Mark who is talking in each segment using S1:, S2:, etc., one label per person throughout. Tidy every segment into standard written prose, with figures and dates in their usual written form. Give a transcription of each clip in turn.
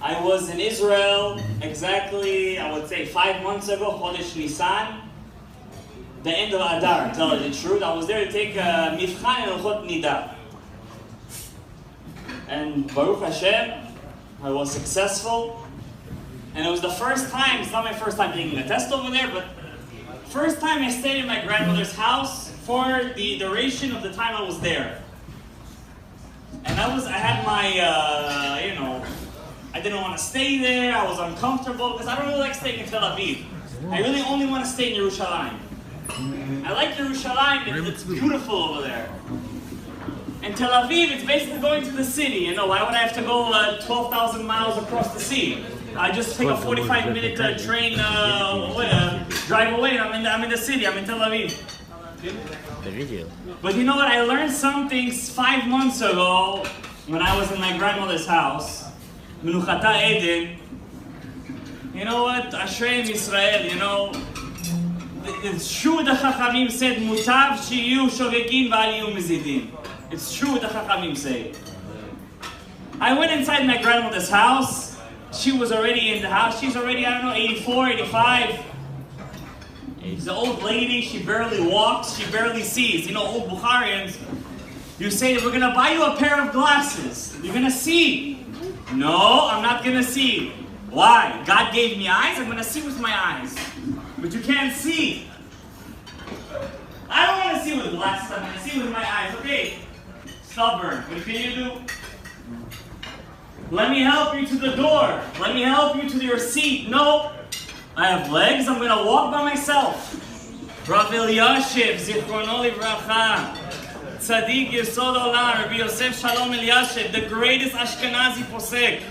S1: I was in Israel exactly, I would say 5 months ago, Chodesh Nisan, the end of Adar, to tell you the truth. I was there to take a Mifchan and Ochot Nida. And Baruch Hashem, I was successful. And it was the first time, it's not my first time taking a test over there, but first time I stayed in my grandmother's house for the duration of the time I was there. And I had my, I didn't want to stay there, I was uncomfortable, because I don't really like staying in Tel Aviv. I really only want to stay in Yerushalayim. I like Yerushalayim because it's beautiful over there. In Tel Aviv, it's basically going to the city. You know, why would I have to go 12,000 miles across the sea? I just take a 45-minute train drive away, and I'm in the city, I'm in Tel Aviv. But you know what, I learned some things 5 months ago when I was in my grandmother's house, Menuchata Eden. You know what, Ashrei Yisrael, you know, it's true the Chachamim said, Mutav shiyu shogegin v'al yiyu mezidin. It's true what the Chachamim say. I went inside my grandmother's house. She was already in the house. She's already, I don't know, 84, 85. She's an old lady. She barely walks. She barely sees. You know, old Bukharians, you say, we're going to buy you a pair of glasses. You're going to see. No, I'm not going to see. Why? God gave me eyes. I'm going to see with my eyes. But you can't see. I don't want to see with glasses. I'm going to see with my eyes. Okay. Stubborn. What can you do? Let me help you to the door. Let me help you to your seat. No. I have legs. I'm going to walk by myself. Rav Elyashiv, Zichrono Livracha, Tzadik Yesod Olam, Rabbi Yosef Shalom Elyashiv, the greatest Ashkenazi posek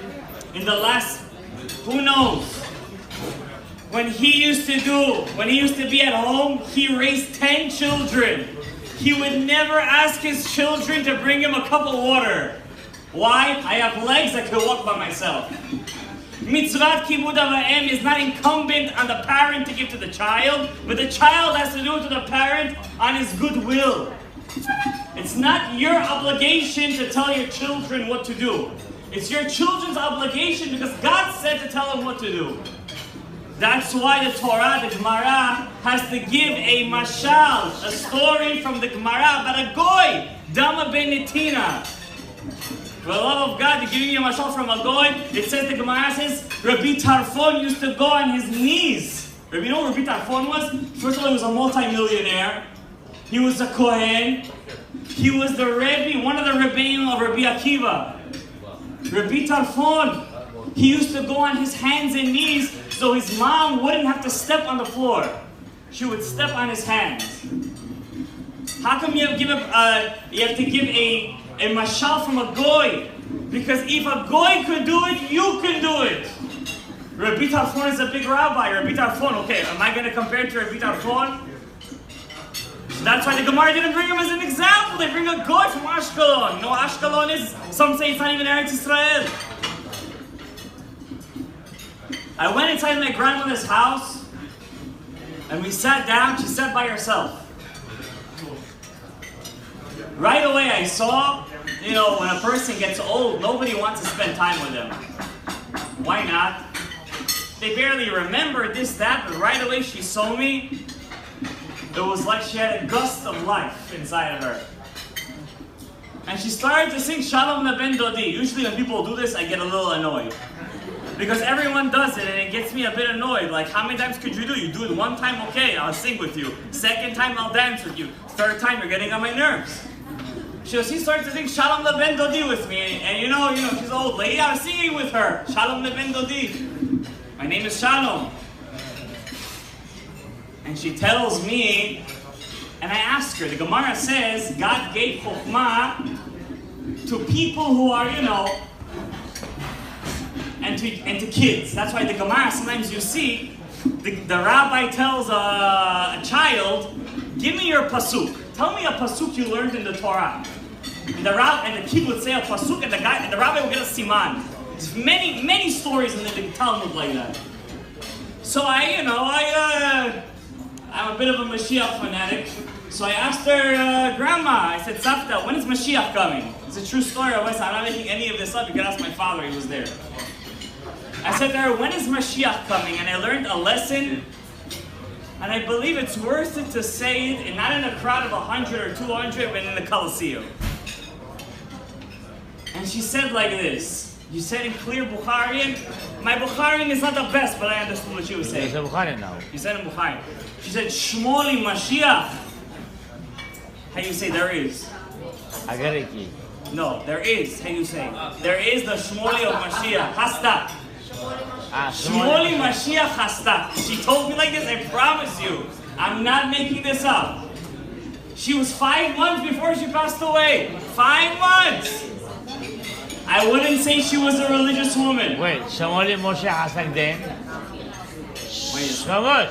S1: in the last, who knows? When he used to be at home, he raised 10 children. He would never ask his children to bring him a cup of water. Why? I have legs, I can walk by myself. Mitzvat Kibud Av Va'em is not incumbent on the parent to give to the child, but the child has to do it to the parent on his goodwill. It's not your obligation to tell your children what to do. It's your children's obligation because God said to tell them what to do. That's why the Torah, the Gemara, has to give a mashal, a story from the Gemara about a goy, Dama ben Netina. For the love of God, they're giving you a mashal from a goy. It says, the Gemara says, Rabbi Tarfon used to go on his knees. You know what Rabbi Tarfon was? First of all, he was a multi-millionaire. He was a Kohen. He was the Rebbe, one of the Rebbeim of Rabbi Akiva. Rabbi Tarfon, he used to go on his hands and knees so his mom wouldn't have to step on the floor. She would step on his hands. How come you have to give a mashal from a goy? Because if a goy could do it, you can do it. Rabbi Tarfon is a big rabbi. Rabbi Tarfon, okay, am I going to compare to Rabbi Tarfon? That's why the Gemara didn't bring him as an example. They bring a goy from Ashkelon. No, Ashkelon is, some say it's not even Eretz Israel. I went inside my grandmother's house and we sat down. She sat by herself. Right away I saw, you know, when a person gets old, nobody wants to spend time with them. Why not? They barely remember this, that, but right away she saw me. It was like she had a gust of life inside of her. And she started to sing Shalom Ben Dodi. Usually when people do this, I get a little annoyed. Because everyone does it and it gets me a bit annoyed. Like, how many times could you do? You do it one time, okay, I'll sing with you. Second time, I'll dance with you. Third time, you're getting on my nerves. She started to sing Shalom Ben Dodi with me. And you know, she's an old lady. I was singing with her. Shalom Ben Dodi. My name is Shalom. And she tells me, and I ask her, the Gemara says, God gave Chokhmah to people who are, and to kids. That's why the Gemara, sometimes you see, the rabbi tells a child, give me your pasuk. Tell me a pasuk you learned in the Torah. And the kid would say a pasuk, and the rabbi would get a siman. There's many stories in the Talmud like that. So I'm a bit of a Mashiach fanatic. So I asked her, Grandma, I said, Savta, when is Mashiach coming? It's a true story. I'm not making any of this up. You can ask my father, he was there. I said to her, when is Mashiach coming? And I learned a lesson, and I believe it's worth it to say it, and not in a crowd of 100 or 200, but in the Coliseum. And she said like this. You said in clear Bukharian. My Bukharian is not the best, but I understood what she was saying. You said in Bukharian. She said, Shmoli Mashiach. How you say there is? No, there is. How you say? There is the Shmoli of Mashiach. Hasta. Shmoli Mashiach Hasta. She told me like this, I promise you. I'm not making this up. She was 5 months before she passed away. 5 months! I wouldn't say she was a religious woman.
S2: Wait, Shmoli Mashiach Hasta then? Wait.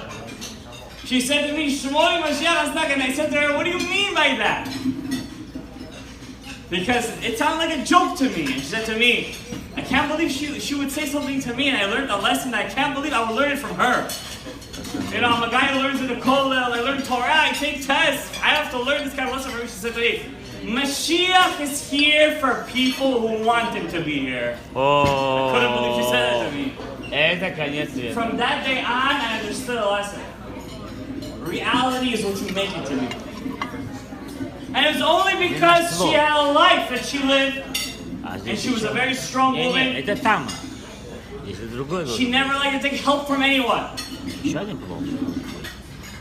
S1: She said to me, Shmoli Mashiach Hasta, and I said to her, what do you mean by that? Because it sounded like a joke to me. And she said to me, I can't believe she would say something to me, and I learned a lesson I can't believe I would learn it from her. You know, I'm a guy who learns in the kollel, I learn Torah, I take tests. I have to learn this kind of lesson from her. She said to me, Mashiach is here for people who want him to be here.
S2: Oh.
S1: I couldn't believe she said that to me. From that day on, I understood a lesson. Reality is what you make it to be. And it was only because she had a life that she lived. And she was a very strong woman. She never liked to take help from anyone.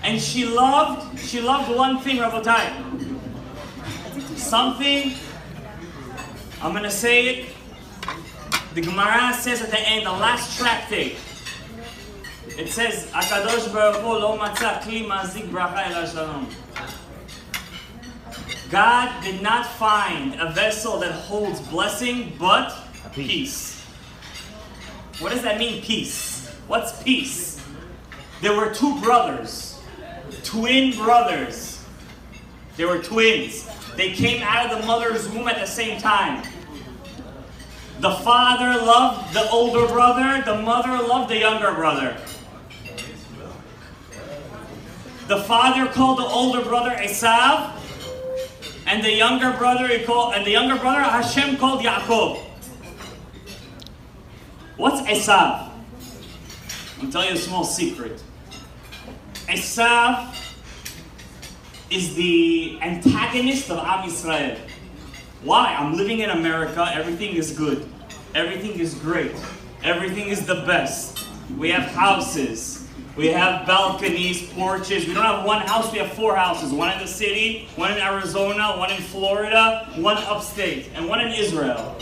S1: And she loved one thing, Rabotai. Something, I'm going to say it. The Gemara says at the end, the last tractate. It says, Akadosh Baruch Hu lo matzah kli mazik bracha ela shalom. God did not find a vessel that holds blessing, but peace. What does that mean, peace? What's peace? There were two brothers, twin brothers. They were twins. They came out of the mother's womb at the same time. The father loved the older brother, the mother loved the younger brother. The father called the older brother Esav, and the younger brother Hashem called Yaakov. What's Esav? I'll tell you a small secret. Esav is the antagonist of Am Yisrael. Why? I'm living in America, everything is good. Everything is great. Everything is the best. We have houses. We have balconies, porches. We don't have one house, we have 4 houses. One in the city, one in Arizona, one in Florida, one upstate, and one in Israel.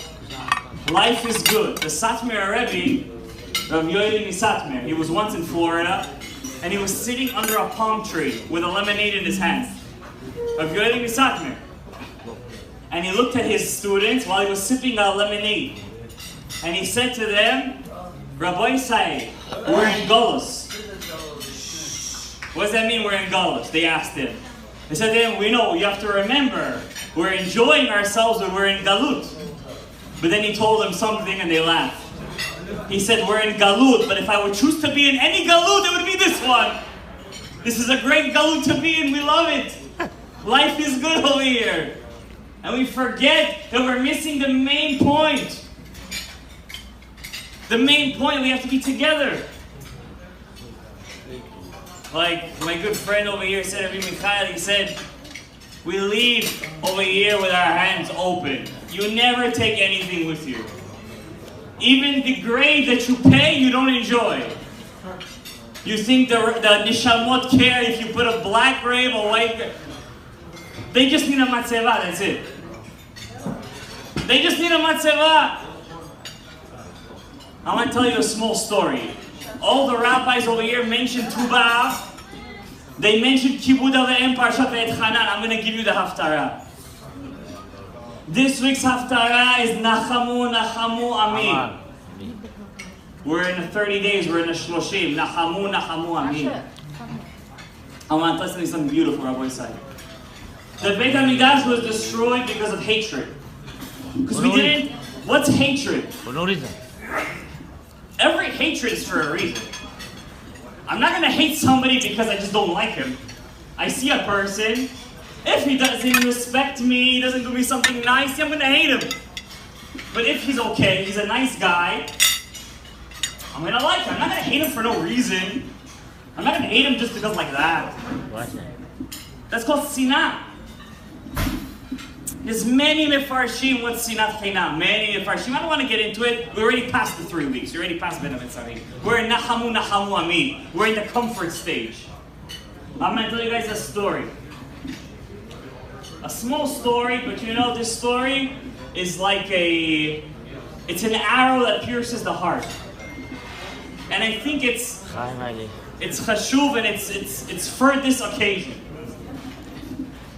S1: Life is good. The Satmar Rebbe, Rav Yoeli Satmar, he was once in Florida, and he was sitting under a palm tree with a lemonade in his hands. Rav Yoeli Satmar. And he looked at his students while he was sipping a lemonade. And he said to them, Rabbi Say, we're in Golos. What does that mean, we're in Golos? They asked him. They said to him, we know, you have to remember, we're enjoying ourselves when we're in Galut. But then he told them something and they laughed. He said, we're in Galut, but if I would choose to be in any Galut, it would be this one. This is a great Galut to be in, we love it. Life is good over here. And we forget that we're missing the main point. The main point, we have to be together. Like my good friend over here said, Rabbi Mikhail, he said, we leave over here with our hands open. You never take anything with you. Even the grade that you pay, you don't enjoy. You think the Nishamot care if you put a black grave, a white grave. They just need a matzeva, that's it. They just need a matzeva. I want to tell you a small story. All the rabbis over here mentioned Tu B'Av. They mentioned Kibud Avim, Parshat Ve'et Hanan. I'm going to give you the Haftarah. This week's Haftarah is Nachamu, Nachamu, Amin. We're in the 30 days, we're in the Shloshim. Nachamu, Nachamu, Amin. I want to tell you something beautiful, Rabbi Isai. The Beit HaMikdash was destroyed because of hatred. Because we didn't... What's hatred?
S2: For no reason.
S1: Every hatred is for a reason. I'm not going to hate somebody because I just don't like him. I see a person, if he doesn't respect me, he doesn't do me something nice, I'm going to hate him. But if he's okay, he's a nice guy, I'm gonna like him. I'm not gonna hate him for no reason. I'm not gonna hate him just because like that. That's called sinah. There's many mefarshim what sinat chinam. Many mefarshim. I don't want to get into it. We already passed the 3 weeks. We already passed Ben Avitzari. We're in nachamu ami. We're in the comfort stage. I'm gonna tell you guys a story. A small story, but you know this story is like it's an arrow that pierces the heart. And I think it's chashuv and it's for this occasion.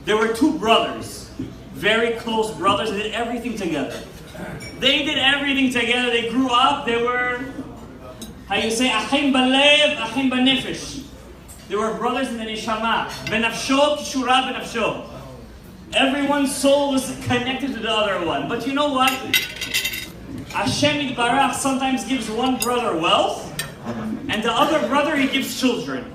S1: There were 2 brothers, very close brothers. They did everything together. They grew up. They were, how you say, achim balev, achim banefesh. They were brothers in the neshama. Benafsho kishura benafsho. Everyone's soul was connected to the other one. But you know what? Hashem Yitbarach sometimes gives one brother wealth, and the other brother he gives children.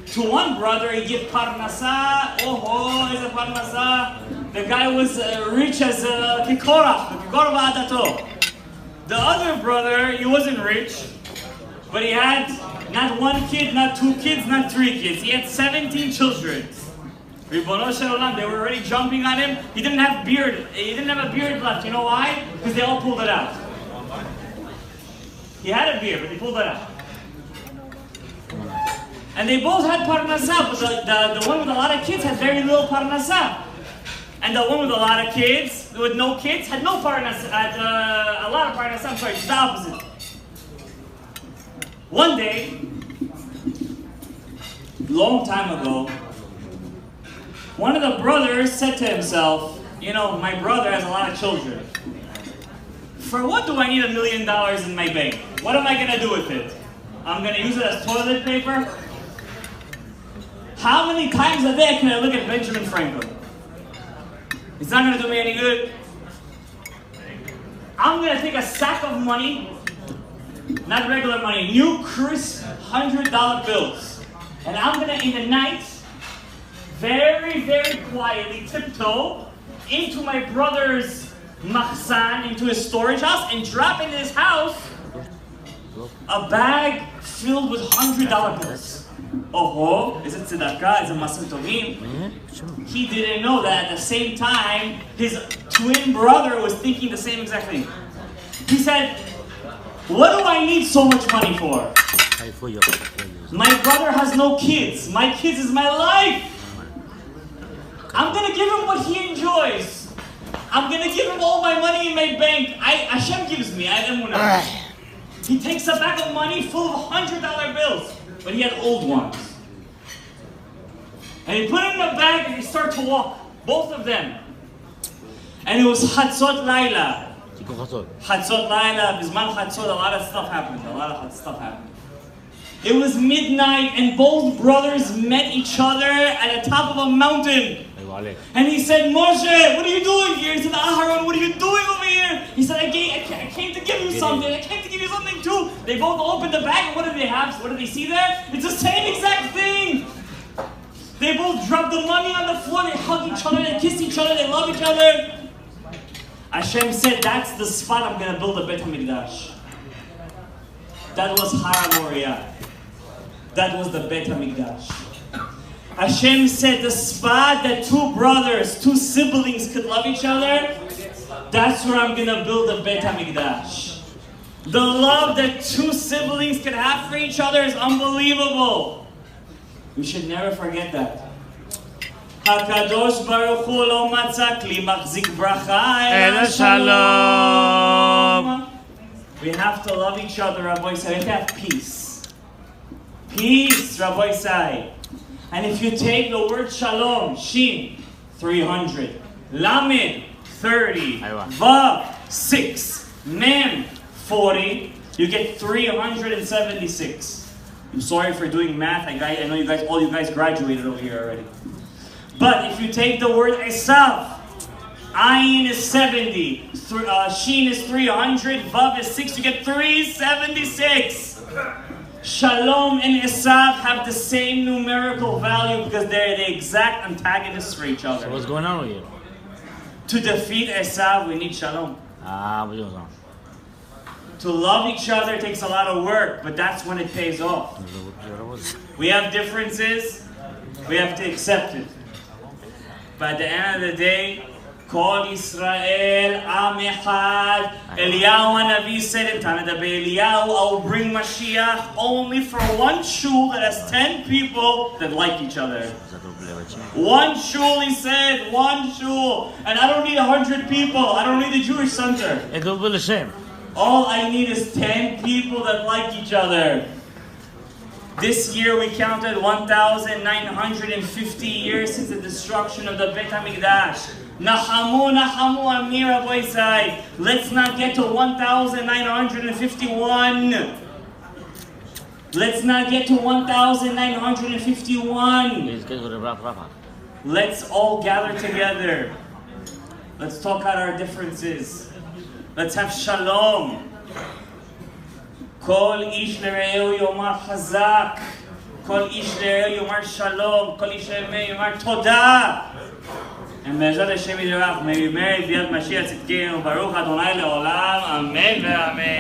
S1: To one brother he gives parnasa. Oh, is a parnasa. The guy was rich as a kikorach, the kikorach adato. The other brother, he wasn't rich, but he had not 1 kid, not 2 kids, not 3 kids. He had 17 children. Ribono shel olam, they were already jumping on him. He didn't have beard. He didn't have a beard left. You know why? Because they all pulled it out. He had a beard, but they pulled it out. And they both had parnasa, but the one with a lot of kids had very little parnasa. And the one with a lot of kids, with no kids, had no parnasa, had a lot of parnasa. I'm sorry, it's the opposite. One day, long time ago, one of the brothers said to himself, you know, my brother has a lot of children. For what do I need $1 million in my bank? What am I going to do with it? I'm going to use it as toilet paper? How many times a day can I look at Benjamin Franklin? It's not going to do me any good. I'm going to take a sack of money, not regular money, new crisp $100 bills. And I'm going to, in the night, very, very quietly tiptoe into my brother's machzan, into his storage house, and drop in his house a bag filled with $100 bills. Oh, is it tzedakah? Is it maser tovim? He didn't know that at the same time, his twin brother was thinking the same exact thing. He said, what do I need so much money for? My brother has no kids. My kids is my life. I'm going to give him what he enjoys. I'm going to give him all my money in my bank. Hashem gives me. I emunah. He takes a bag of money full of $100 bills. But he had old ones. And he put it in a bag and he started to walk. Both of them. And it was Chatzot Laila. Chatzot Laila, Bizman Chatzot, a lot of stuff happened. It was midnight and both brothers met each other at the top of a mountain. And he said, Moshe, what are you doing here? He said, Aharon, what are you doing over here? He said, I came to give you something. I came to give you something too. They both opened the bag, and what did they have? What did they see there? It's the same exact thing. They both dropped the money on the floor. They hug each other. They kiss each other. They love each other. Hashem said, that's the spot I'm going to build a Beit HaMikdash. That was Har HaMoriah. That was the Beit HaMikdash. Hashem said the spot that 2 brothers, 2 siblings could love each other, that's where I'm going to build a Beit HaMikdash. The love that 2 siblings can have for each other is unbelievable. We should never forget that. HaKadosh Baruch Hu lo matza kli machzik bracha ela shalom. We have to love each other, Rabbi Say. We have to have peace. Peace, Rabbi Say. And if you take the word shalom, shin, 300, lamed, 30, vav, 6, mem, 40, you get 376. I'm sorry for doing math. I know you guys, all you guys graduated over here already. But if you take the word esav, ayin is 70, shin is 300, vav is 6, you get 376. Shalom and Esav have the same numerical value because they're the exact antagonists for each other.
S2: So what's going on with you?
S1: To defeat Esav, we need Shalom.
S2: What goes on?
S1: To love each other takes a lot of work, but that's when it pays off. We have differences, we have to accept it. But at the end of the day, Kol Yisrael Am Echad. Eliyahu Hanavi said in Tanada Eliyahu, I will bring Mashiach only for one shul that has 10 people that like each other. One shul, he said, one shul. And I don't need 100 people. I don't need a Jewish center. All I need is 10 people that like each other. This year we counted 1,950 years since the destruction of the Beit HaMikdash. Nahamu, Nahamu, Amir Aboisai. Let's not get to 1,951. Let's not get to 1,951. Let's all gather together. Let's talk out our differences. Let's have shalom. Kol ish l're'eu yomar chazak. Kol ish l're'eu yomar shalom. Kol ish l're'eu yomar todah. And Be'ezrat Hashem Yirach, may we marry Biat Mashiach Tzidkenu, Baruch Adonai Le'olam, Amen ve'Amen.